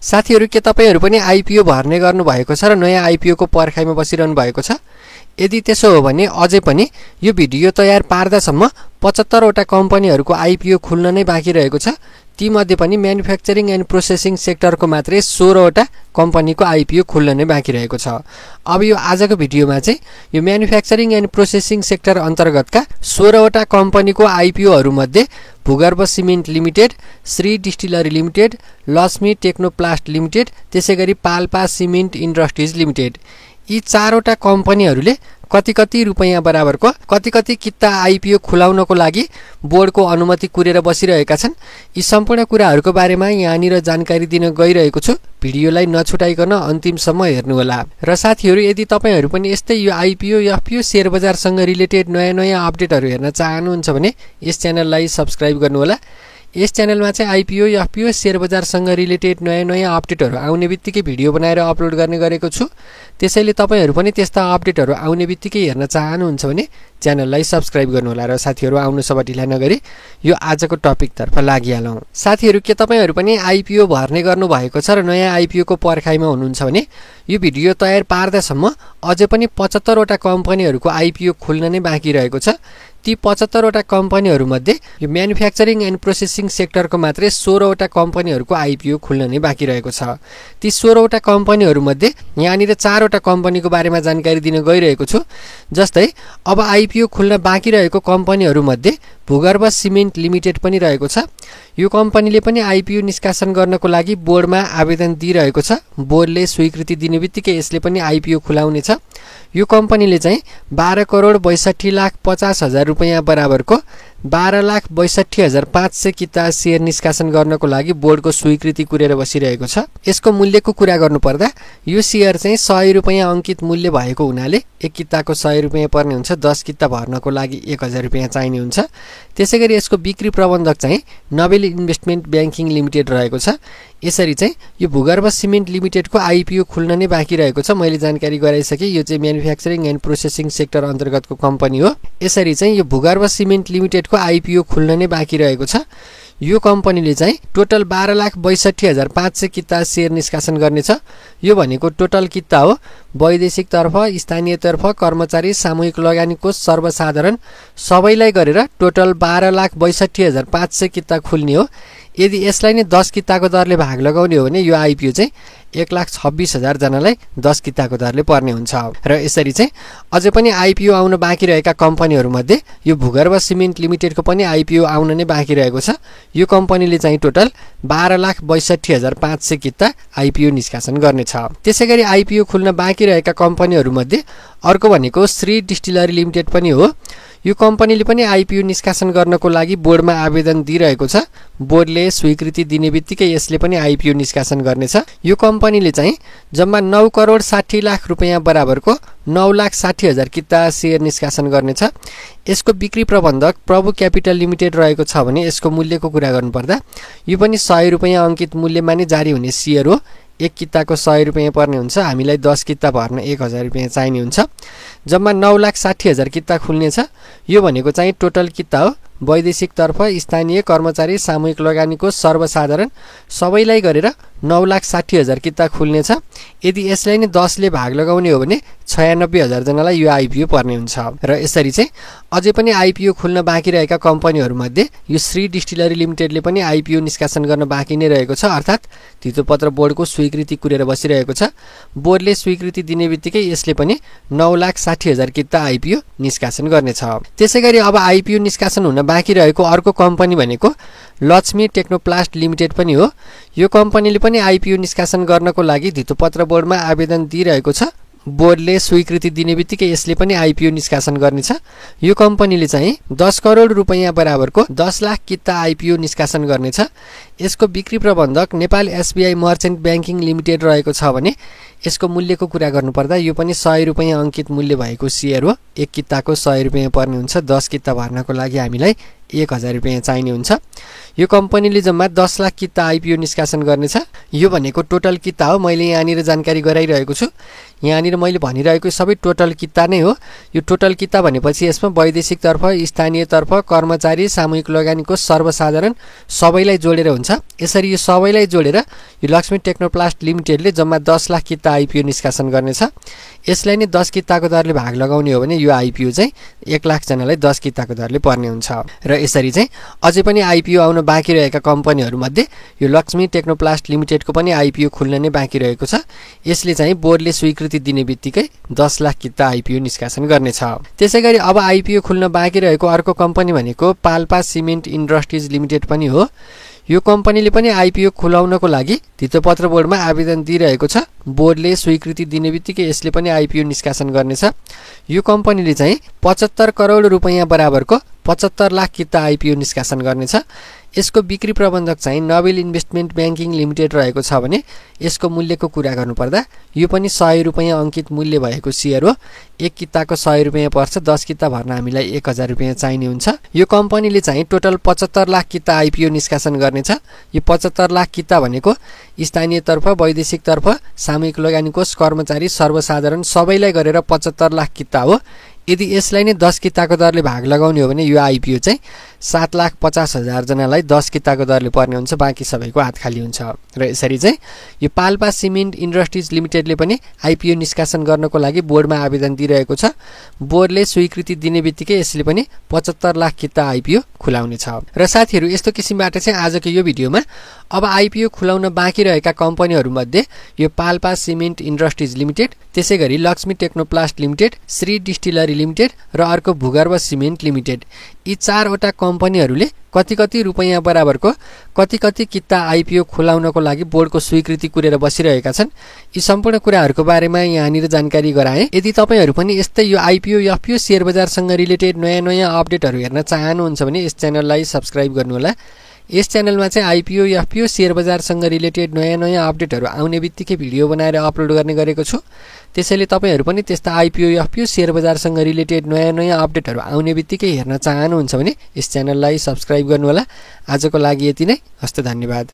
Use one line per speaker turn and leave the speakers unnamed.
साथीहरु के तपाईहरु पनि आईपीओ भर्ने गर्नु भएको छ र नयाँ आईपीओ को पर्खाइमा बसिरहनु भएको छ? यदि त्यसो हो भने अझै पनि यो भिडियो तयार पार्दासम्म 75 वटा कम्पनीहरुको आईपीओ खुल्न नै बाँकी रहेको छ। ती मध्ये पनि म्यानुफ्याक्चरिङ एन्ड प्रोसेसिङ सेक्टरको मात्रै 16 वटा कम्पनीको आईपीओ खुल्न नै बाँकी रहेको छ। अब यो आजको भिडियोमा चाहिँ यो म्यानुफ्याक्चरिङ एन्ड प्रोसेसिङ सेक्टर अन्तर्गतका 16 वटा कम्पनीको आईपीओहरु मध्ये भूगर्भ cement limited, Shri distillery limited, Lakshmi Technoplast limited, त्यसैगरी पाल्पा सिमेन्ट इन्डस्ट्रिज लिमिटेड यी 4 वटा कम्पनीहरुले कति रुपैयाँ बराबरको कति किता आईपीओ खुलाउनको लागि बोर्डको अनुमति कुरेर बसिरहेका छन्। यी सम्पूर्ण कुराहरुको बारेमा यहाँनिर जानकारी दिन गइरहेको छु। भिडियोलाई नछुटाइकन अन्तिमसम्म हेर्नु होला। र साथीहरु यदि तपाईहरु पनि यस्तै यो आईपीओ एफपीओ शेयर बजारसँग रिलेटेड नयाँ अपडेटहरु हेर्न चाहनुहुन्छ भने यस च्यानललाई सब्स्क्राइब गर्नु होला। यस च्यानलमा चाहिँ आईपीओ एफपीओ शेयर बजारसँग रिलेटेड नयाँ अपडेटहरु आउने बित्तिकै भिडियो बनाएर अपलोड गर्ने गरेको छु। त्यसैले तपाईहरु पनि त्यस्ता अपडेटहरु आउने बित्तिकै हेर्न चाहनुहुन्छ भने च्यानललाई सब्स्क्राइब गर्नु होला। र साथीहरु आउनु सब ढिला नगरी यो आजको टपिक तर्फ लागिहालौं। साथीहरु के तपाईहरु पनि आईपीओ भर्ने गर्नु भएको छ र नयाँ आईपीओ को पर्खाइमा हुनुहुन्छ भने यो भिडियो तयार पार्दासम्म अझै पनि 75 वटा कम्पनीहरुको आईपीओ खुल्न नै बाँकी रहेको छ। ती 75 वटा कम्पनीहरु मध्ये यो म्यानुफ्याक्चरिङ एन्ड प्रोसेसिङ सेक्टरको मात्रै 16 वटा कम्पनीहरुको आईपीओ खुल्न नै बाँकी रहेको छ। ती 16 वटा कम्पनीहरु मध्ये यहाँनिर 4 वटा कम्पनीको बारेमा जानकारी दिन गइरहेको छु। जस्तै अब आईपीओ खुल्न बाँकी रहेको कम्पनीहरु मध्ये भूगर्भ सिमेन्ट लिमिटेड पनि रहेको छ। यो कम्पनीले पनि आईपीओ निष्कासन गर्नको लागि बोर्डमा आवेदन दिइरहेको छ। बोर्डले स्वीकृति दिनेबित्तिकै यसले पनि आईपीओ खुलाउने छ। यो कम्पनीले चाहिँ 12,62,50,000 रुपैयाँ बराबरको 12,62,500 किता शेयर निष्कासन गर्नको लागि बोर्डको स्वीकृति कुरेर बसिरहेको छ। यसको मूल्यको कुरा गर्नुपर्दा यो शेयर चाहिँ 100 रुपैयाँ अंकित मूल्य भएको हुनाले एक किताको 100 रुपैयाँ पर्ने हुन्छ। 10 किता भर्नको लागि 1000 रुपैयाँ चाहिने हुन्छ। त्यसैगरी यसको बिक्री प्रबन्धक चाहिँ नोबेल इन्भेस्टमेन्ट ब्याङ्किङ लिमिटेड रहेको छ। यसरी चाहिँ यो भूगर्भ सिमेन्ट लिमिटेडको आईपीओ खुल्न नै बाँकी रहेको छ। मैले जानकारी गराइसके यो चाहिँ म्यानुफ्याक्चरिङ एन्ड प्रोसेसिङ सेक्टर अन्तर्गतको कम्पनी हो। यसरी चाहिँ यो भूगर्भ सिमेन्ट लिमिटेडको आईपीओ खुल्न नै बाँकी रहेको छ। यो कम्पनीले चाहिँ टोटल 12,62,500 किता शेयर निष्कासन गर्नेछ। यो भनेको टोटल किता हो। वैदेशिक तर्फ, स्थानीय तर्फ, कर्मचारी, सामूहिक लगानीको सर्वसाधारण सबैलाई गरेर टोटल 12,62,500 किता खुल्ने हो। यदि यसलाई नै 10 किताको दरले भाग लगाउने हो भने यो आईपीओ चाहिँ 1,26,000 जनालाई 10 किताको दरले पर्ने हुन्छ। र यसरी चाहिँ अझै पनि आईपीओ आउन बाँकी रहेका कम्पनीहरु मध्ये यो भूगर्भ सिमेन्ट लिमिटेडको पनि आईपीओ आउन नै बाँकी रहेको छ। यो कम्पनीले चाहिँ टोटल 12,62,500 किता आईपीओ निष्कासन गर्नेछ। त्यसैगरी आईपीओ खुल्न बाँकी रहेका कम्पनीहरु मध्ये अर्को भनेको श्री डिस्टिलरी लिमिटेड पनि हो। यो कम्पनीले पनि आईपीओ निष्कासन गर्नको लागि बोर्डमा आवेदन दिइरहेको छ। बोर्डले स्वीकृति दिनेबित्तिकै यसले पनि आईपीओ निष्कासन गर्नेछ। यो कम्पनीले चाहिँ जम्मा 9,60,00,000 रुपैयाँ बराबरको 9,60,000 किता शेयर निष्कासन गर्नेछ। यसको बिक्री प्रबन्धक प्रभु क्यापिटल लिमिटेड रहेको छ भने यसको मूल्यको कुरा गर्नुपर्दा यो पनि 100 रुपैयाँ अंकित मूल्यमा नै जारी हुने शेयर हो। एक किताको 100 रुपैयाँ पर्ने हुन्छ। हामीलाई 10 किता भर्न 1000 रुपैयाँ चाहिने हुन्छ। जम्मा 9,60,000 किता खुल्नेछ। यो भनेको चाहिँ टोटल किता हो। वैदेशिक तर्फ, स्थानीय, कर्मचारी, सामूहिक लगानीको सर्वसाधारण सबैलाई गरेर 9,60,000 किता खुल्नेछ। यदि यसलाई नै 10 ले भाग लगाउने हो भने 96,000 जनालाई यो आईपीओ पर्ने हुन्छ। र यसरी चाहिँ अझै पनि आईपीओ खुल्न बाँकी रहेका कम्पनीहरु मध्ये यो श्री डिस्टिलरी लिमिटेडले पनि आईपीओ निष्कासन गर्न बाँकी नै रहेको छ। अर्थात् धितोपत्र बोर्डको स्वीकृति कुरेर बसिरहेको छ। बोर्डले स्वीकृति दिनेबित्तिकै यसले पनि 9,60,000 किता आईपीओ निष्कासन गर्नेछ। त्यसैगरी अब आईपीओ निष्कासन हुन बाँकी रहेको अर्को कम्पनी भनेको लक्ष्मी टेक्नोप्लास्ट लिमिटेड पनि हो। यो कम्पनीले पनि आईपीओ निष्कासन गर्नको लागि धितोपत्र बोर्डमा आवेदन दिइरहेको छ। बोर्डले स्वीकृति दिनेबित्तिकै यसले पनि आईपीओ निष्कासन गर्नेछ। यो कम्पनीले चाहिँ 10 करोड रुपैयाँ बराबरको 10 लाख किता आईपीओ निष्कासन गर्नेछ। यसको बिक्री प्रबन्धक Nepal SBI merchant banking limited रहेको छ भने यसको मूल्यको कुरा गर्नुपर्दा यो पनि 100 रुपैयाँ अंकित मूल्य भएको शेयर हो। एक किताको 100 रुपैयाँ पर्ने हुन्छ। 10 किता भर्नको लागि हामीलाई 1000 रुपैयाँ चाहिने हुन्छ। यो कम्पनीले जम्मा 10 लाख किता आईपीओ निष्कासन गर्नेछ। यो भनेको टोटल किता हो। मैले यहाँनिर जानकारी गराइरहेको छु। यहाँनिर मैले भनिरहेको सबै टोटल किता नै हो। यो टोटल किता भनेपछि यसमा वैदेशिक तर्फ, स्थानीय तर्फ, कर्मचारी, सामूहिक लगानीको सर्वसाधारण सबैलाई जोडेर हुन्छ। यसरी यो सबैलाई जोडेर यो लक्ष्मी टेक्नोप्लास्ट लिमिटेडले जम्मा 10 लाख किता आइपिओ निष्कासन गर्नेछ। यसलाई नै 10 किताको दरले भाग लगाउने हो भने यो आइपिओ चाहिँ 1 लाख जनालाई 10 किताको दरले पर्ने हुन्छ। र यसरी चाहिँ अझै पनि आइपिओ आउन बाँकी रहेका कम्पनीहरूमध्ये यो लक्ष्मी टेक्नोप्लास्ट लिमिटेडको पनि आइपिओ खुल्न नै बाँकी रहेको छ। यसले चाहिँ बोर्डले स्वीकृति दिने बित्तिकै 10 लाख किता आइपिओ निष्कासन गर्नेछ। त्यसैगरी अब आइपिओ खुल्न बाँकी रहेको अर्को कम्पनी भनेको पाल्पा सिमेन्ट इन्डस्ट्रिज लिमिटेड पनि हो। यो कम्पनीले पनि आइपिओ खुलाउनको लागि धितोपत्र बोर्डमा आवेदन दिइरहेको छ। बोर्डले स्वीकृति दिने बित्तिकै यसले पनि आइपिओ निष्कासन गर्नेछ। यो कम्पनीले चाहिँ 75 करोड रुपैयाँ बराबरको 75 लाख किता आइपिओ निष्कासन गर्नेछ। यसको बिक्री प्रबन्धक चाहिँ नोबेल इन्भेस्टमेन्ट ब्याङ्किङ लिमिटेड रहेको छ भने यसको मूल्यको कुरा गर्नुपर्दा यो पनि 100 रुपैयाँ अङ्कित मूल्य भएको सेयर हो। 1 किताको 100 रुपैयाँ पर्छ। 10 किता भर्न हामीलाई 1000 रुपैयाँ चाहिने हुन्छ। यो कम्पनीले चाहिँ टोटल 75 लाख किता आइपिओ निष्कासन गर्नेछ। यो 75 लाख किता भनेको स्थानीयतर्फ, वैदेशिकतर्फ, सामूहिक लगानी कोष, कर्मचारी, सर्वसाधारण सबैलाई गरेर 75 लाख किता हो। यदि यसलाई नै 10 किताको दरले भाग लगाउने हो भने यो आइपिओ चाहिँ 7,50,000 जनालाई 10 किताको दरले पर्ने हुन्छ। बाँकी सबैको हात खाली हुन्छ। र यसरी चाहिँ यो पाल्पा सिमेन्ट इन्डस्ट्रिज लिमिटेडले पनि आइपिओ निष्कासन गर्नको लागि बोर्डमा आवेदन दिइरहेको छ। बोर्डले स्वीकृति दिने बित्तिकै यसले पनि 75 लाख किता आइपिओ खुलाउनेछ। र साथीहरू, यस्तो किसिमबाट चाहिँ आजको यो भिडियोमा अब आइपिओ खुलाउन बाँकी रहेका कम्पनीहरूमध्ये यो पाल्पा सिमेन्ट इन्डस्ट्रिज लिमिटेड, त्यसैगरी Lakshmi Technoplast limited, Shri distillery limited र अर्को भूगर्भ सिमेन्ट लिमिटेड, यी 4वटा कम्पनीहरूले कति रुपैयाँ बराबरको कति किता आइपिओ खुलाउनको लागि बोर्डको स्वीकृति कुरेर बसिरहेका छन्। यी सम्पूर्ण कुराहरूको बारेमा यहाँनिर जानकारी गराएँ। यदि तपाईँहरू पनि यस्तै यो आइपिओ एफपिओ सेयर बजारसँग रिलेटेड नयाँ अपडेटहरू हेर्न चाहनुहुन्छ भने यस च्यानललाई सब्स्क्राइब गर्नुहोला। यस च्यानलमा चाहिँ आइपिओ एफपिओ सेयर बजारसँग रिलेटेड नयाँ अपडेटहरू आउने बित्तिकै भिडियो बनाएर अपलोड गर्ने गरेको छु। त्यसैले तपाईँहरू पनि त्यस्ता आइपिओ एफपिओ सेयर बजारसँग रिलेटेड नयाँ अपडेटहरू आउने बित्तिकै हेर्न चाहनुहुन्छ भने यस च्यानललाई सब्स्क्राइब गर्नुहोला। आजको लागि यति नै। हस्त, धन्यवाद।